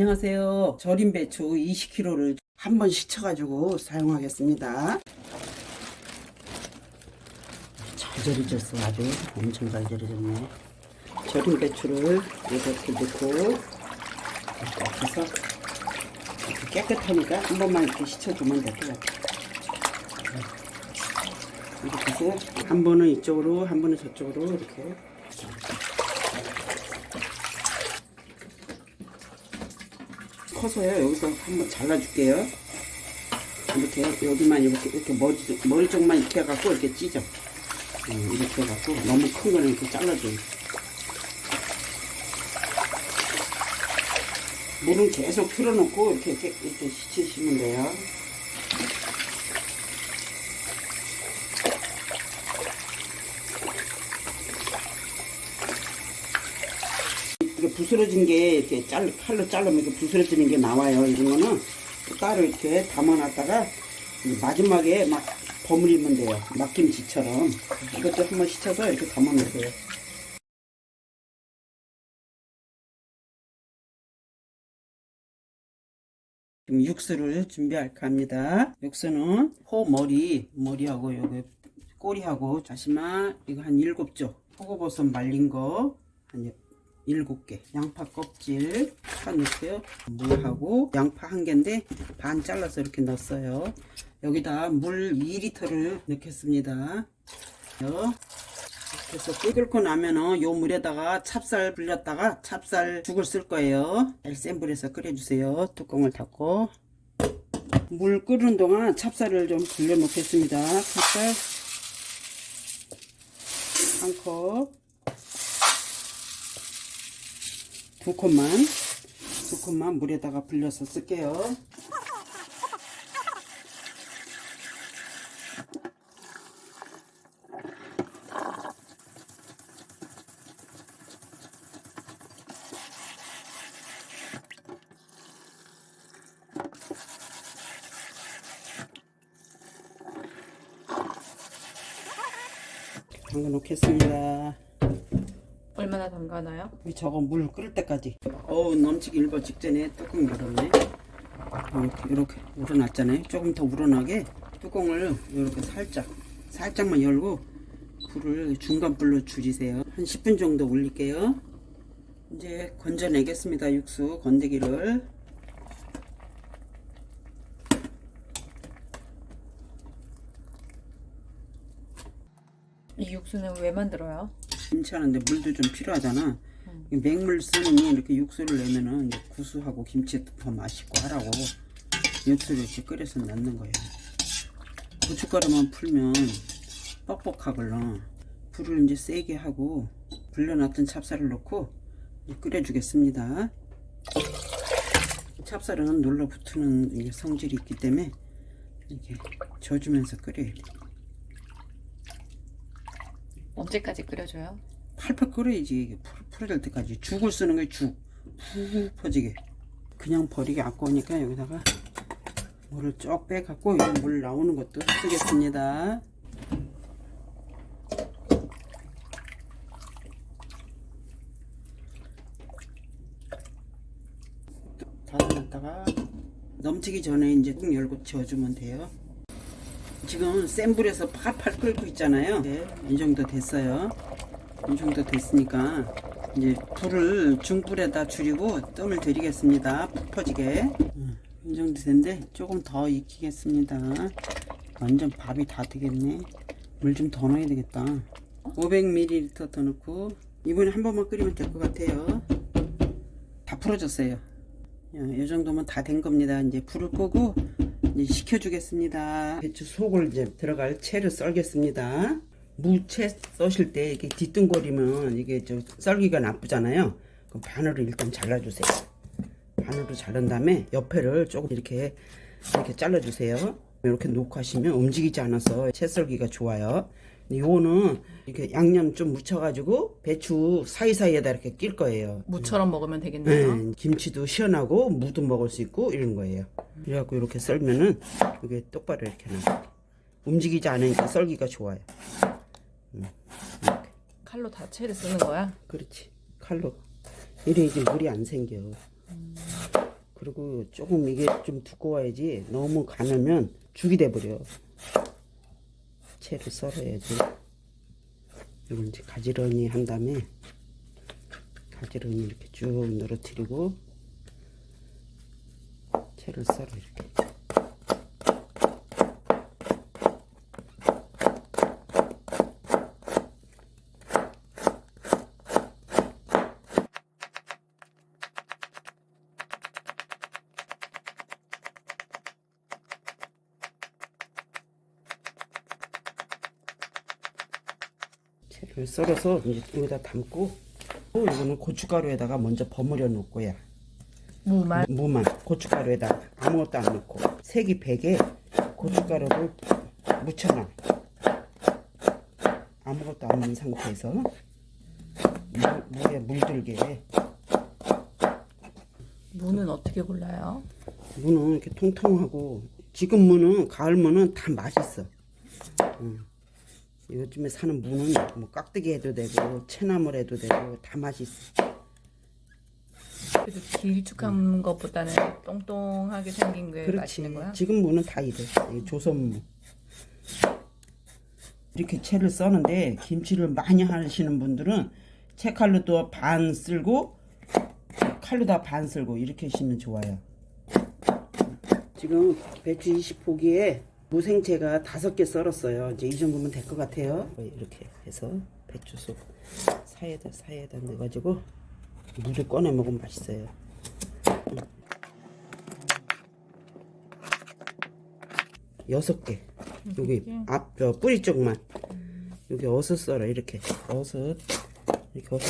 안녕하세요. 절임 배추 20kg를 한번 식혀가지고 사용하겠습니다. 잘 절여졌어. 아주 엄청 잘 절여졌네. 절임 배추를 이렇게 넣고 이렇게 해서 깨끗하니까 한 번만 이렇게 씻어주면 될 것 같아요. 이렇게 해서 한 번은 이쪽으로 한 번은 저쪽으로 이렇게 커서요. 여기서 한번 잘라줄게요. 이렇게 여기만 이렇게 머리 쪽만 이렇게 해갖고 이렇게 찢어. 이렇게 해갖고 너무 큰 거는 이렇게 잘라줘요. 물은 계속 틀어놓고 이렇게 씻으시면 돼요. 이렇게 부스러진 게 이렇게 칼로 자르면 이렇게 부스러지는 게 나와요. 이런 거는 따로 이렇게 담아놨다가 마지막에 막 버무리면 돼요. 막김치처럼. 이것도 한번 씻어서 이렇게 담아놓으세요. 지금 육수를 준비할까 합니다. 육수는 머리하고 여기 꼬리하고 다시마 이거 한 7쪽, 표고버섯 말린 거 한 7개, 양파 껍질 다 넣고요. 물하고 양파 1개인데 반 잘라서 이렇게 넣었어요. 여기다 물 2리터를 넣겠습니다. 그래서 끓고 나면은 요 물에다가 찹쌀 불렸다가 찹쌀 죽을 쓸 거예요. 센 불에서 끓여주세요. 뚜껑을 닫고 물 끓는 동안 찹쌀을 좀 불려 놓겠습니다. 찹쌀 1컵, 2컵만 물에다가 불려서 쓸게요. 담가 놓겠습니다. 얼마나 담가나요? 저거 물 끓을 때까지. 넘치기 일보 직전에 뚜껑 열었네. 이렇게 우러났잖아요. 조금 더 우러나게 뚜껑을 이렇게 살짝만 열고 불을 중간 불로 줄이세요. 한 10분 정도 올릴게요. 이제 건져내겠습니다. 육수 건더기를. 이 육수는 왜 만들어요? 김치하는데 물도 좀 필요하잖아. 맹물 쓰느니 이렇게 육수를 내면은 구수하고 김치도 더 맛있고 하라고 육수를 이렇게 끓여서 넣는 거예요. 고춧가루만 풀면 뻑뻑하걸러. 불을 이제 세게 하고 불려놨던 찹쌀을 넣고 끓여주겠습니다. 찹쌀은 눌러붙는 성질이 있기 때문에 이렇게 져주면서 끓여야 돼. 언제까지 끓여줘요? 팔팔 끓여야지. 이게 풀어질 때까지. 죽을 쓰는 거예요. 푹 퍼지게. 그냥 버리기 아까우니까 여기다가 물을 쭉 빼갖고 이 물 나오는 것도 쓰겠습니다. 닫아놨다가 넘치기 전에 이제 꾹 열고 저어주면 돼요. 지금 센 불에서 팔팔 끓고 있잖아요. 네, 이 정도 됐어요. 이 정도 됐으니까 이제 불을 중불에다 줄이고 뜸을 들이겠습니다. 푹 퍼지게. 이 정도 됐는데 조금 더 익히겠습니다. 완전 밥이 다 되겠네. 물 좀 더 넣어야 되겠다. 500ml 더 넣고 이번에 한 번만 끓이면 될 것 같아요. 다 풀어졌어요. 이 정도면 다 된 겁니다. 이제 불을 끄고 이제 식혀주겠습니다. 배추 속을 이제 들어갈 채를 썰겠습니다. 무채 써실 때 이렇게 뒤뚱거리면 이게 썰기가 나쁘잖아요. 그럼 반으로 일단 잘라주세요. 반으로 자른 다음에 옆에를 조금 이렇게 잘라주세요. 이렇게 놓고 하시면 움직이지 않아서 채 썰기가 좋아요. 요거는 이렇게 양념 좀 묻혀가지고 배추 사이사이에다 이렇게 낄 거예요. 무처럼 먹으면 되겠네요. 네, 김치도 시원하고 무도 먹을 수 있고 이런 거예요. 그래갖고 이렇게 썰면은 이게 똑바로 이렇게 나와요. 움직이지 않으니까 썰기가 좋아요. 이렇게. 칼로 다 채를 쓰는 거야? 그렇지. 칼로. 이래야지 물이 안 생겨. 그리고 조금 이게 좀 두꺼워야지 너무 가늘면 죽이 돼버려. 채를 썰어야지. 이걸 이제 가지런히 한 다음에 가지런히 이렇게 쭉 늘어뜨리고 채를 썰어 이렇게. 채를 썰어서 이제 여기다 담고, 또 이거는 고춧가루에다가 먼저 버무려 놓고요. 무만 고춧가루에다 아무것도 안 넣고 색이 배게 고춧가루를 묻혀놔. 아무것도 안 넣은 상태에서 무에 물들게. 무는 어떻게 골라요? 무는 이렇게 통통하고, 지금 무는 가을 무는 다 맛있어. 요즘에 사는 무는 뭐 깍두기 해도 되고 채나물 해도 되고 다 맛있어. 그래도 길쭉한 것보다는 똥똥하게 생긴 게 그렇지. 맛있는 거야? 지금 무는 다 이래. 이 조선무. 이렇게 채를 써는데 김치를 많이 하시는 분들은 채칼로 또 반 쓸고 칼로 다 반 쓸고 이렇게 하시면 좋아요. 지금 배추 20포기에 무생채가 5개 썰었어요. 이제 이 정도면 될 것 같아요. 이렇게 해서 배추 속 사이에다 넣어가지고 물을 꺼내 먹으면 맛있어요. 여섯 개. 여기 저 뿌리 쪽만. 여기 어슷 썰어 이렇게. 어슷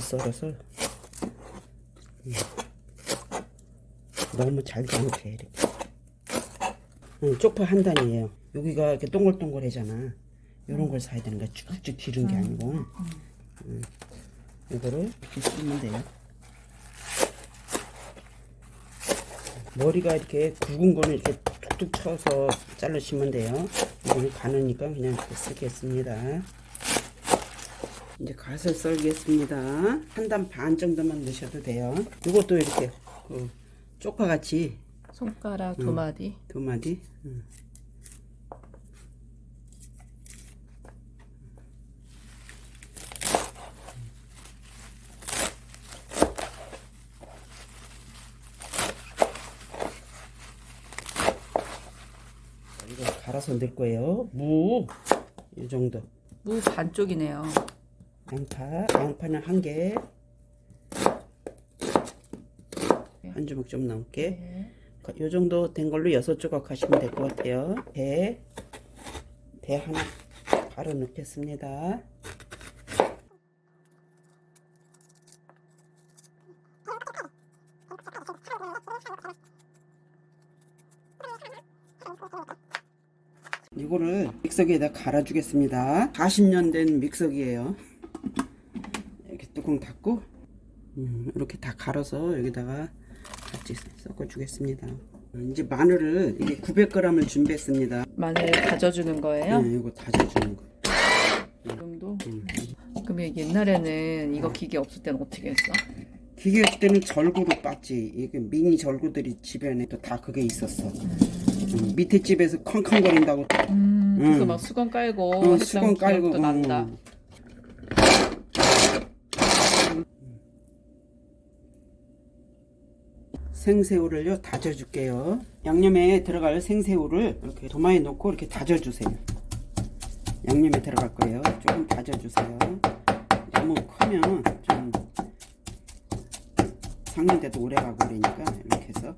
썰어서. 너무 잘지 않게 이렇게. 쪽파 한 단이에요. 여기가 이렇게 동글동글해잖아. 이런 걸 사야 되는 거야. 쭉쭉 기른 게 아니고. 이거를 이렇게 씹으면 돼요. 머리가 이렇게 굵은 거는 이렇게 툭툭 쳐서 자르시면 돼요. 이거는 가느니까 그냥 이렇게 쓰겠습니다. 이제 갓을 썰겠습니다. 한 단 반 정도만 넣으셔도 돼요. 이것도 이렇게 쪽파같이 손가락 2마디. 2마디. 이거 갈아서 넣을 거예요. 무 이 정도. 무 반쪽이네요. 양파는 1개. 한 주먹 좀 넘게. 네. 요 정도 된 걸로 6조각 하시면 될 것 같아요. 배 하나 바로 넣겠습니다. 이거를 믹서기에다 갈아주겠습니다. 40년 된 믹서기예요. 이렇게 뚜껑 닫고 이렇게 다 갈아서 여기다가 같이 섞어 주겠습니다. 이제 마늘을 이게 900g을 준비했습니다. 마늘 다져주는 거예요? 네, 이거 다져주는 거. 이 정도? 그럼 옛날에는 이거 기계 없을 때는 어떻게 했어? 기계 없을 때는 절구로 빻지. 이게 미니 절구들이 집에는 또 다 그게 있었어. 밑에 집에서 컹컹거린다고. 그래서 막 수건 깔고 수건 깔고 기억도 난다. 생새우를요 다져줄게요. 양념에 들어갈 생새우를 이렇게 도마에 놓고 이렇게 다져주세요. 양념에 들어갈 거예요. 조금 다져주세요. 너무 크면 좀 상는데도 오래 가고 그러니까 이렇게 해서.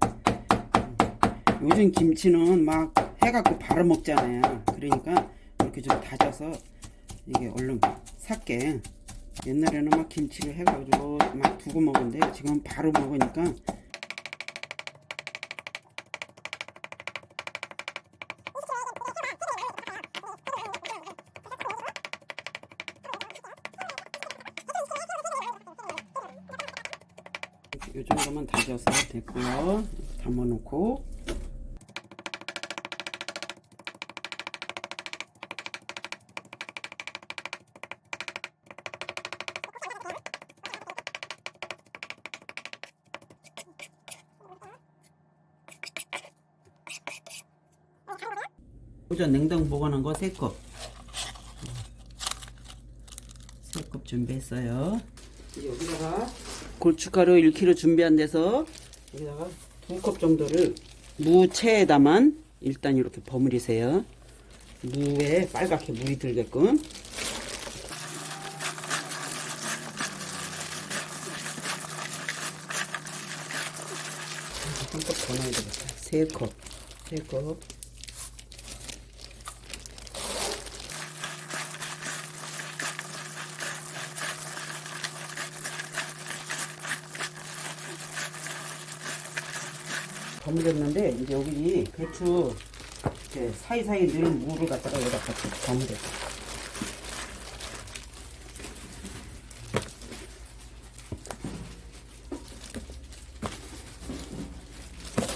요즘 김치는 막 해갖고 바로 먹잖아요. 그러니까 이렇게 좀 다져서 이게 얼른 삭게. 옛날에는 막 김치를 해가지고 막 두고 먹었는데 지금은 바로 먹으니까. 이 정도만 다져서 됐고요. 담아놓고. 오전 냉동 보관한 거 3컵. 3컵 준비했어요. 이제 여기다가 고춧가루 1kg 준비한 데서 여기다가 2컵 정도를 무채에다만 일단 이렇게 버무리세요. 무에 빨갛게 물이 들게끔. 한 컵 더 넣어야 되겠다. 3컵. 3컵. 버무렸는데 이제 여기 배추 이렇게 사이사이 넣은 무를 갖다가 여기다 같이 버무려.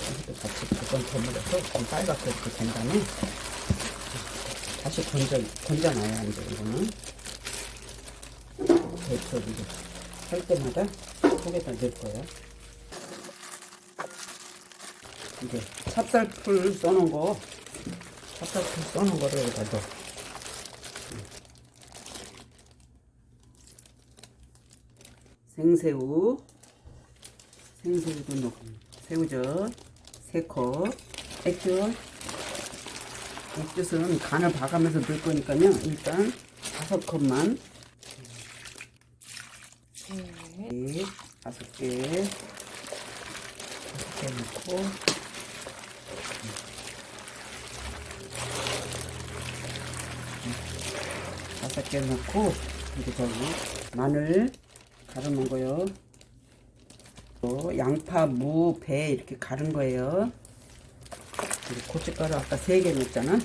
이것도 같이 조금 버무려서 좀 빨갛게 이렇게 된 다음에 다시 건져놔요. 이제 이거는 배추 이제 할 때마다 속에다 넣을 거예요. 이제 찹쌀풀 써놓은 거를 여기다 넣어. 생새우도 넣고, 새우젓 3컵, 액젓은 간을 봐가면서 넣을 거니까요. 일단 5컵만. 5개 넣고. 5개 넣고, 이제 저기 마늘 가르는 거요. 또 양파, 무, 배 이렇게 가른 거예요. 그리고 고춧가루 아까 3개 넣었잖아.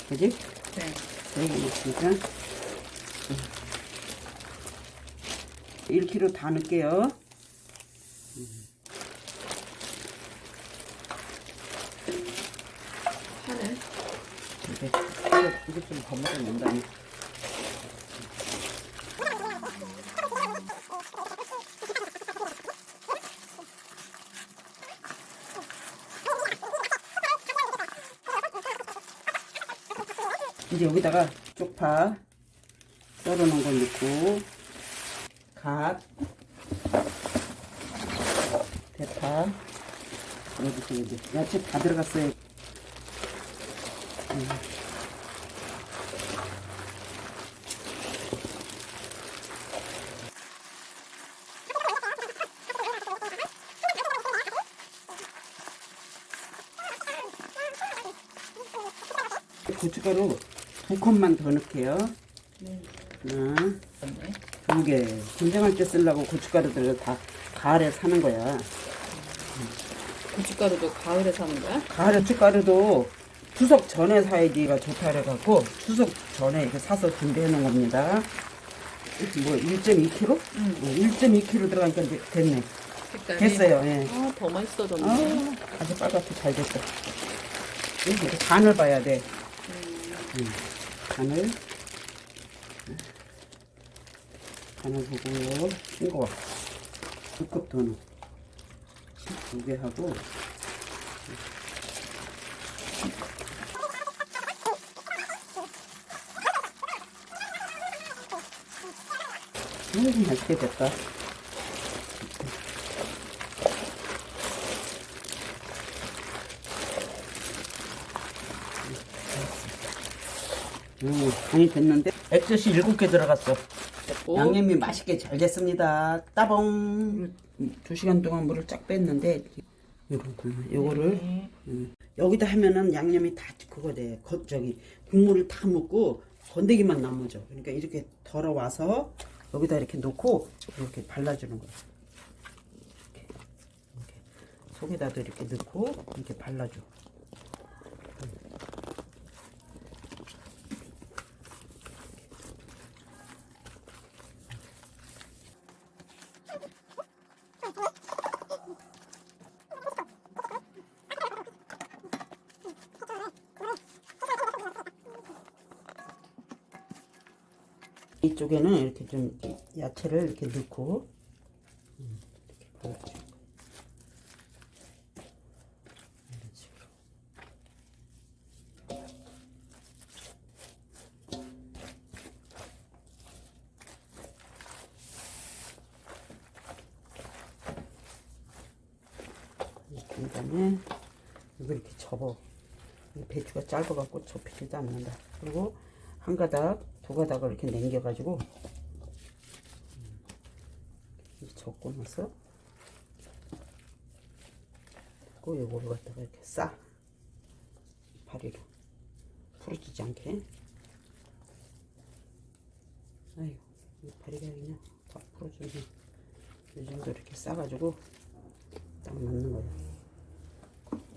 그지? 네. 3개 넣었으니까 1kg 다 넣을게요. 파는? 이거 좀 버무려 놓는다니. 이제 여기다가 쪽파 썰어놓은 거 넣고, 갓, 대파, 여기 이제 야채 다 들어갔어요. 고춧가루 2컵만 더 넣을게요. 하나, 2개. 김장할 때 쓰려고 고춧가루들을 다 가을에 사는 거야. 고춧가루도 가을에 사는 거야? 가을에 고춧가루도 추석 전에 사야지가 좋다 그래갖고 추석 전에 이렇게 사서 준비해 놓은 겁니다. 뭐 1.2kg? 1.2kg 들어가니까 이제 됐네. 색깔이? 됐어요. 예. 더 맛있어졌네. 아주 빨갛게 잘 됐어. 이렇게 간을 봐야 돼. 간을 보고요. 싱거워. 2컵 더 넣어. 2개 하고. 맛있게 됐다. 간이 됐는데 액젓이 7개 들어갔어. 오. 양념이 맛있게 잘 됐습니다. 따봉. 2시간 동안 물을 쫙 뺐는데 요거를 여기다 하면은 양념이 다 그거 돼. 저기 국물을 다 먹고 건더기만 남으죠. 그러니까 이렇게 덜어와서 여기다 이렇게 놓고 이렇게 발라주는 거야. 이렇게 속에다도 이렇게 넣고 이렇게 발라줘. 이쪽에는 이렇게 좀 야채를 이렇게 넣고 이렇게 부어주고 이런 식으로. 그다음에 이거 이렇게 접어. 이 배추가 짧아갖고 접히지도 않는다. 그리고 한 가닥, 두 가닥을 이렇게 남겨가지고 접고 나서 그 요거를 갖다가 이렇게 싸. 파리로 부러지지 않게. 아이고, 이 파리가 그냥 다 부러지네. 이 정도 이렇게 싸가지고 딱 넣는 거예요.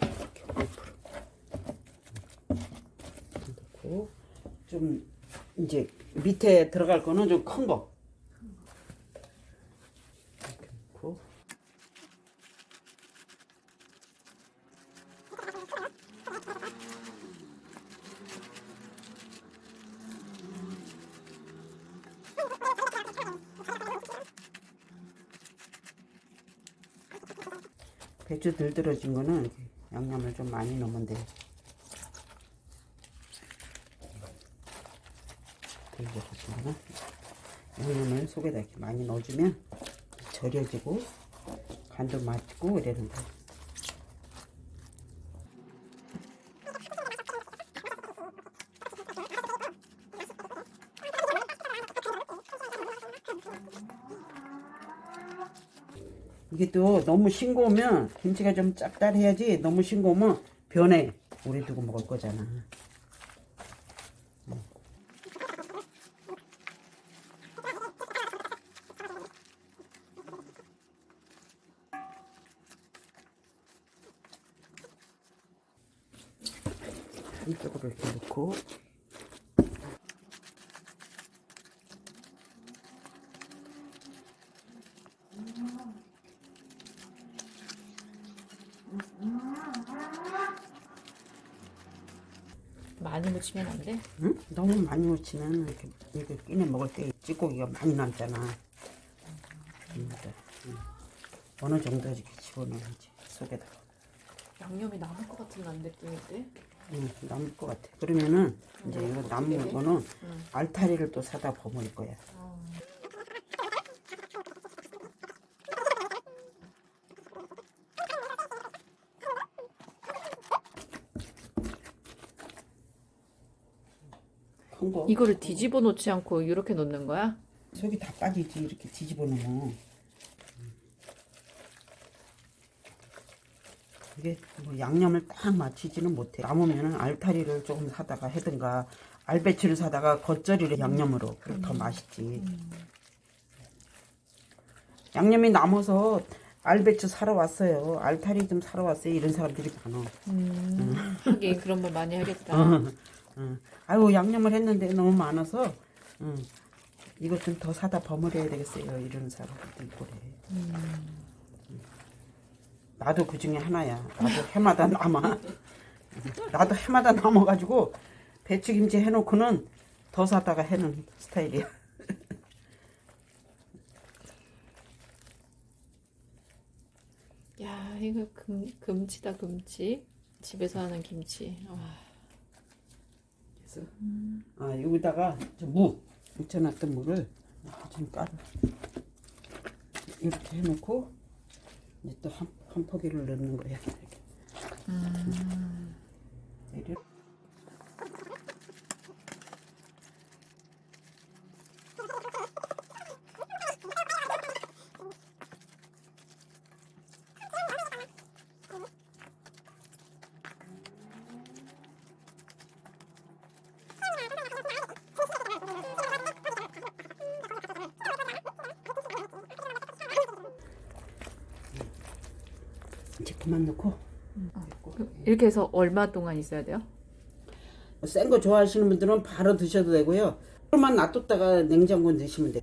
이렇게 옆으로 넣고, 좀 이제 밑에 들어갈 거는 좀 큰 거. 이렇게 넣고. 배추 들들어진 거는 양념을 좀 많이 넣으면 돼요. 들들어진 거는 양념을 속에다 이렇게 많이 넣어주면 절여지고 간도 맞고 이러는 거예요. 이게 또 너무 싱거우면 김치가 좀 짭짤해야지. 너무 싱거우면 변해. 오래 두고 먹을 거잖아. 이쪽으로 이렇게 넣고 많이 묻히면 안 돼? 응? 너무 많이 묻히면 이렇게 이거 끼니 먹을 때 찌꺼기가 많이 남잖아. 그러니까 어느 정도 이렇게 집어넣어야지 속에다가. 양념이 남을 것 같은 안 느낌인데? 응, 남을 것 같아. 그러면은 이제 이거 남은 거는 알타리를 또 사다 버무릴 거야. 큰 거. 이거를 뒤집어 놓지 않고 이렇게 놓는 거야? 속이 다 빠지지 이렇게 뒤집어 놓으면. 이게 뭐 양념을 딱 맞추지는 못해. 남으면은 알타리를 조금 사다가 해든가 알배추를 사다가 겉절이를 양념으로 그럼 더 맛있지. 양념이 남아서 알배추 사러 왔어요. 알타리 좀 사러 왔어요. 이런 사람들이 많아. 하긴 그런 말 많이 하겠다. 아유 양념을 했는데 너무 많아서 이것 좀 더 사다 버무려야 되겠어요. 이런 사람들도 있고 그래. 나도 그 중에 하나야. 나도 해마다 남아. 나도 해마다 남아가지고 배추김치 해놓고는 더 사다가 해는 스타일이야. 야, 이거 금치다, 금치. 집에서 하는 김치. 와. 그래서 여기다가 무 묻혀놨던 무를 좀 깔아. 이렇게 해놓고 이제 또 한 포기를 넣는 거야. 이렇게. 이제 그만 넣고. 이렇게 해서 얼마 동안 있어야 돼요? 센 거 좋아하시는 분들은 바로 드셔도 되고요. 조금만 놔뒀다가 냉장고에 넣으시면 돼요.